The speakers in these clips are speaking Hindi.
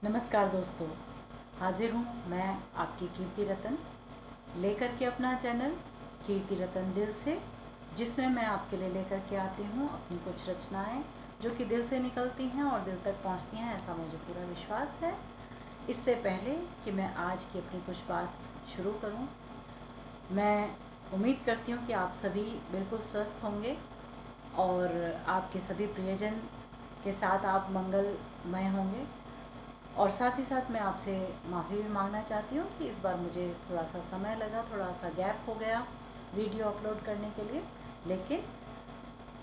नमस्कार दोस्तों, हाजिर हूँ मैं आपकी कीर्ति रतन लेकर के अपना चैनल कीर्ति रतन दिल से, जिसमें मैं आपके लिए लेकर के आती हूँ अपनी कुछ रचनाएं जो कि दिल से निकलती हैं और दिल तक पहुँचती हैं, ऐसा मुझे पूरा विश्वास है। इससे पहले कि मैं आज की अपनी कुछ बात शुरू करूँ, मैं उम्मीद करती हूँ कि आप सभी बिल्कुल स्वस्थ होंगे और आपके सभी प्रियजन के साथ आप मंगलमय होंगे। और साथ ही साथ मैं आपसे माफ़ी भी मांगना चाहती हूँ कि इस बार मुझे थोड़ा सा समय लगा, थोड़ा सा गैप हो गया वीडियो अपलोड करने के लिए, लेकिन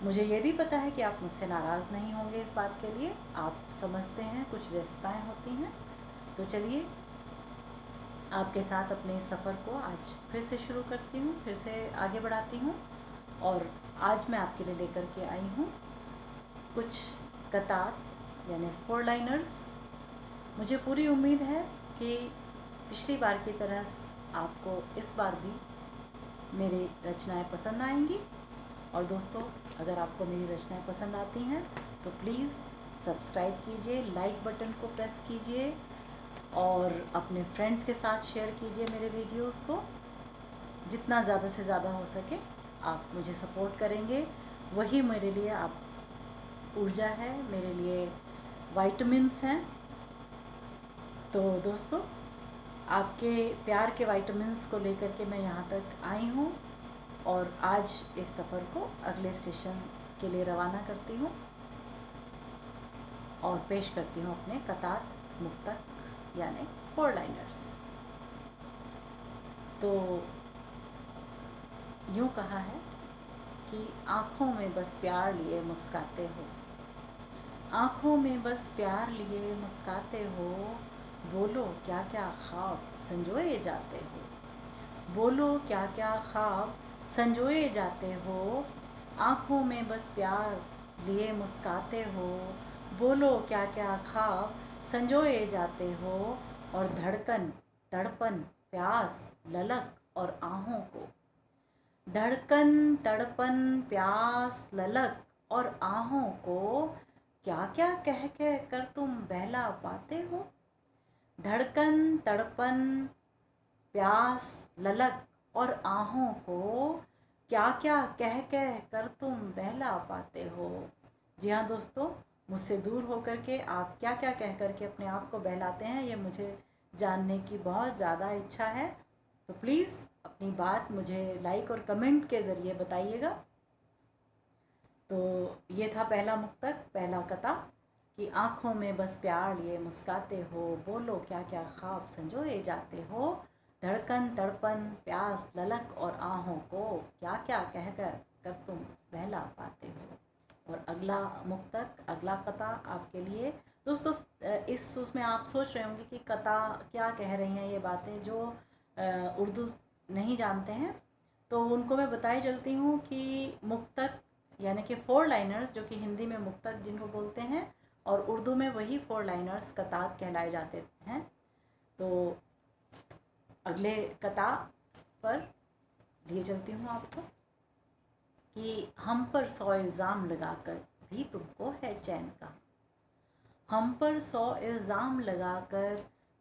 मुझे ये भी पता है कि आप मुझसे नाराज़ नहीं होंगे इस बात के लिए। आप समझते हैं कुछ व्यस्तताएँ होती हैं। तो चलिए आपके साथ अपने इस सफ़र को आज फिर से शुरू करती हूँ, फिर से आगे बढ़ाती हूँ। और आज मैं आपके लिए लेकर के आई हूँ कुछ कतार यानी 4 लाइनर्स। मुझे पूरी उम्मीद है कि पिछली बार की तरह आपको इस बार भी मेरी रचनाएं पसंद आएंगी। और दोस्तों, अगर आपको मेरी रचनाएं पसंद आती हैं तो प्लीज़ सब्सक्राइब कीजिए, लाइक बटन को प्रेस कीजिए और अपने फ्रेंड्स के साथ शेयर कीजिए मेरे वीडियोस को। जितना ज़्यादा से ज़्यादा हो सके आप मुझे सपोर्ट करेंगे, वही मेरे लिए आप ऊर्जा है, मेरे लिए वाइटामिन्स हैं। तो दोस्तों, आपके प्यार के वाइटामिन्स को लेकर के मैं यहाँ तक आई हूँ और आज इस सफ़र को अगले स्टेशन के लिए रवाना करती हूँ और पेश करती हूँ अपने कतार मुक्तक यानी 4 लाइनर्स। तो यूँ कहा है कि आँखों में बस प्यार लिए मुस्काते हो, आँखों में बस प्यार लिए मुस्काते हो, बोलो क्या क्या ख्वाब संजोए जाते हो, बोलो क्या क्या ख्वाब संजोए जाते हो, आँखों में बस प्यार लिए मुस्काते हो, बोलो क्या क्या ख्वाब संजोए जाते हो। और धड़कन तड़पन प्यास ललक और आहों को, धड़कन तड़पन प्यास ललक और आहों को, क्या क्या कह कह कर तुम बहला पाते हो, धड़कन तड़पन प्यास ललक और आहों को, क्या क्या कह कह कर तुम बहला पाते हो। जी हाँ दोस्तों, मुझसे दूर होकर के आप क्या क्या कह कर के अपने आप को बहलाते हैं, ये मुझे जानने की बहुत ज़्यादा इच्छा है। तो प्लीज़ अपनी बात मुझे लाइक और कमेंट के ज़रिए बताइएगा। तो ये था पहला मुक्तक, पहला कथा कि आँखों में बस प्यार लिए मुस्काते हो, बोलो क्या क्या ख्वाब संजोए जाते हो, धड़कन तड़पन प्यास ललक और आहों को, क्या क्या कह कर तुम बहला पाते हो। और अगला मुक्तक, अगला कथा आपके लिए दोस्तों। इस उसमें आप सोच रहे होंगे कि कथा क्या कह रही हैं ये बातें, जो उर्दू नहीं जानते हैं तो उनको मैं बताई चलती हूँ कि मुक्तक यानी कि 4 लाइनर्स, जो कि हिंदी में मुक्तक जिनको बोलते हैं और उर्दू में वही 4 लाइनर्स कतार कहलाए जाते हैं। तो अगले कता पर लिए चलती हूँ आपको कि हम पर 100 इल्ज़ाम लगाकर भी तुमको है चैन का, हम पर 100 इल्ज़ाम लगाकर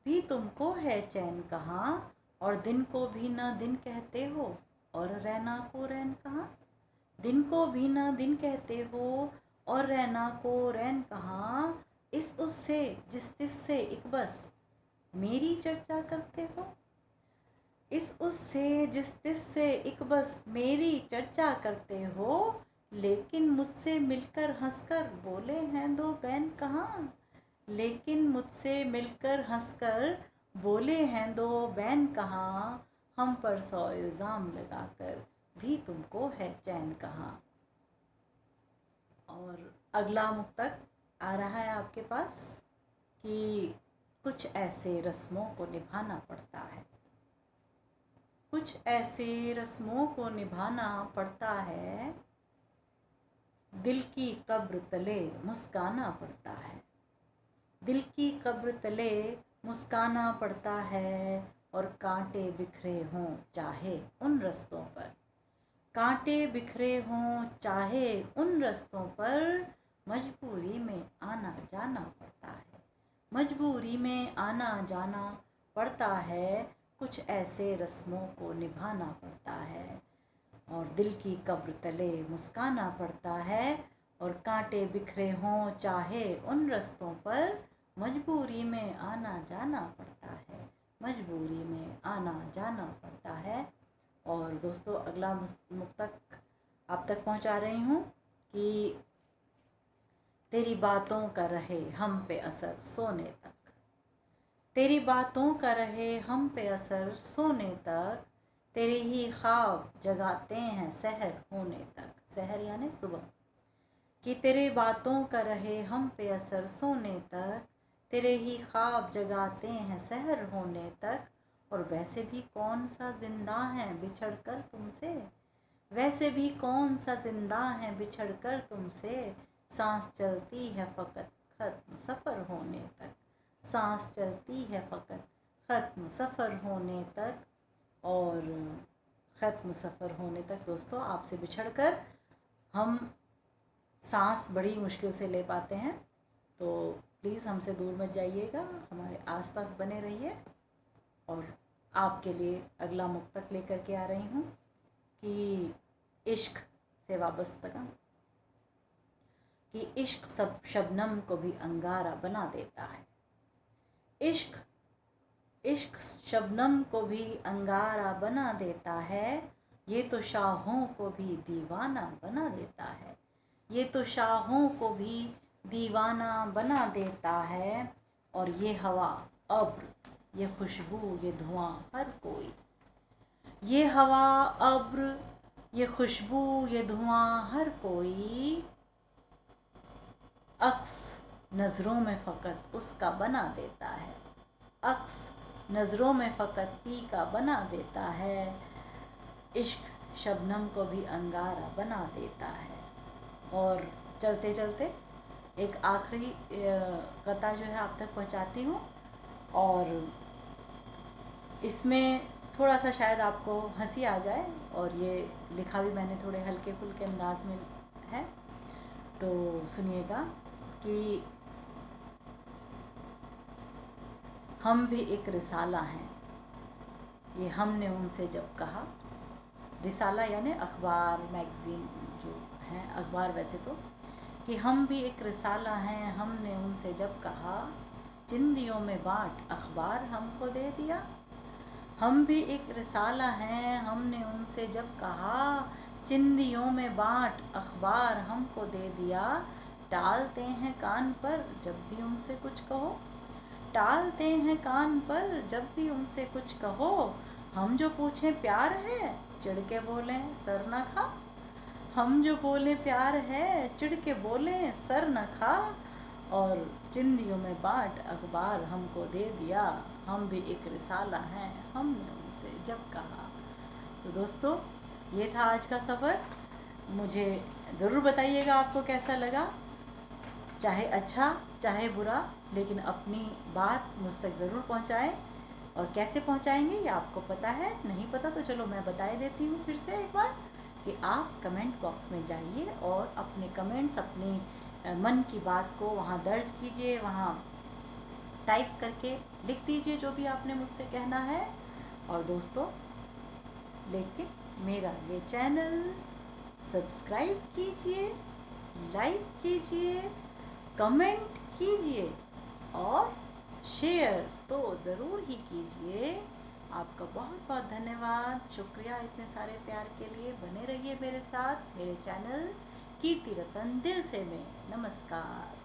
भी तुमको है चैन कहाँ, और दिन को भी न दिन कहते हो और रैना को रैन कहाँ, दिन को भी न दिन कहते हो और रैना को रैन कहाँ, इस उससे जिस तिस से एक बस मेरी चर्चा करते हो, इस उससे जिस तिस से एक बस मेरी चर्चा करते हो, लेकिन मुझसे मिलकर हंसकर बोले हैं दो बैन कहाँ, लेकिन मुझसे मिलकर हंसकर बोले हैं दो बैन कहाँ, हम पर 100 इल्ज़ाम लगाकर भी तुमको है चैन कहाँ। और अगला मुक्तक आ रहा है आपके पास कि कुछ ऐसे रस्मों को निभाना पड़ता है, कुछ ऐसे रस्मों को निभाना पड़ता है, दिल की कब्र तले मुस्काना पड़ता है, दिल की कब्र तले मुस्काना पड़ता है, और कांटे बिखरे हों चाहे उन रस्तों पर, कांटे बिखरे हों चाहे उन रस्तों पर, मजबूरी में आना जाना पड़ता है, मजबूरी में आना जाना पड़ता है, कुछ ऐसे रस्मों को निभाना पड़ता है, और दिल की कब्र तले मुस्काना पड़ता है, और कांटे बिखरे हों चाहे उन रस्तों पर, मजबूरी में आना जाना पड़ता है, मजबूरी में आना जाना पड़ता है। और दोस्तों अगला मुक्तक आप तक पहुंचा रही हूँ कि तेरी बातों का रहे हम पे असर सोने तक, तेरी बातों का रहे हम पे असर सोने तक, तेरे ही ख्वाब जगाते हैं सहर होने तक, सहर यानी सुबह, कि तेरे बातों का रहे हम पे असर सोने तक, तेरे ही ख्वाब जगाते हैं सहर होने तक, और वैसे भी कौन सा जिंदा है बिछड़ कर तुमसे, वैसे भी कौन सा जिंदा है बिछड़ कर तुमसे, सांस चलती है फ़कत ख़त्म सफ़र होने तक, सांस चलती है फ़कत ख़त्म सफ़र होने तक। और ख़त्म सफ़र होने तक दोस्तों आपसे बिछड़कर हम सांस बड़ी मुश्किल से ले पाते हैं, तो प्लीज़ हमसे दूर मत जाइएगा, हमारे आसपास बने रहिए। और आपके लिए अगला मुक्तक लेकर के आ रही हूँ कि इश्क से वाबस्ता, कि इश्क सब शबनम को भी अंगारा बना देता है, इश्क इश्क शबनम को भी अंगारा बना देता है, ये तो शाहों को भी दीवाना बना देता है, ये तो शाहों को भी दीवाना बना देता है। और ये हवा अब्र, ये खुशबू, ये धुआं हर कोई, ये हवा अब्र, ये खुशबू, ये धुआं हर कोई, अक्स नज़रों में फ़कत उसका बना देता है, अक्स नज़रों में फ़कत पी का बना देता है, इश्क शबनम को भी अंगारा बना देता है। और चलते चलते एक आखिरी कथा जो है आप तक पहुंचाती हूँ, और इसमें थोड़ा सा शायद आपको हंसी आ जाए, और ये लिखा भी मैंने थोड़े हल्के फुल्के अंदाज में है, तो सुनिएगा कि हम भी एक रिसाला हैं, ये हमने उनसे जब कहा, रिसाला यानी अखबार मैगज़ीन जो हैं, अखबार वैसे तो, कि हम भी एक रिसाला हैं, हमने उनसे जब कहा, चिंदियों में बाँट अखबार हमको दे दिया, हम भी एक रिसाला हैं, हमने उनसे जब कहा, चिंदियों में बाँट अखबार हमको दे दिया, टालते हैं कान पर जब भी उनसे कुछ कहो, टालते हैं कान पर जब भी उनसे कुछ कहो, हम जो पूछें प्यार है चिढ़ के बोलें सर न खा, हम जो बोले प्यार है चिढ़ के बोलें सर न खा, और चिंदियों में बाँट अखबार हमको दे दिया, हम भी एक रिसाला हैं, हमने उनसे जब कहा। तो दोस्तों ये था आज का सफ़र, मुझे ज़रूर बताइएगा आपको कैसा लगा, चाहे अच्छा चाहे बुरा, लेकिन अपनी बात मुझ तक ज़रूर पहुँचाएँ। और कैसे पहुँचाएंगे ये आपको पता है, नहीं पता तो चलो मैं बता देती हूँ फिर से एक बार, कि आप कमेंट बॉक्स में जाइए और अपने कमेंट्स, अपनी मन की बात को वहाँ दर्ज कीजिए, वहाँ टाइप करके लिख दीजिए जो भी आपने मुझसे कहना है। और दोस्तों लेकिन मेरा ये चैनल सब्सक्राइब कीजिए, लाइक कीजिए, कमेंट कीजिए और शेयर तो ज़रूर ही कीजिए। आपका बहुत बहुत धन्यवाद, शुक्रिया इतने सारे प्यार के लिए। बने रहिए मेरे साथ, मेरे चैनल कीर्ति रतन दिल से में। नमस्कार।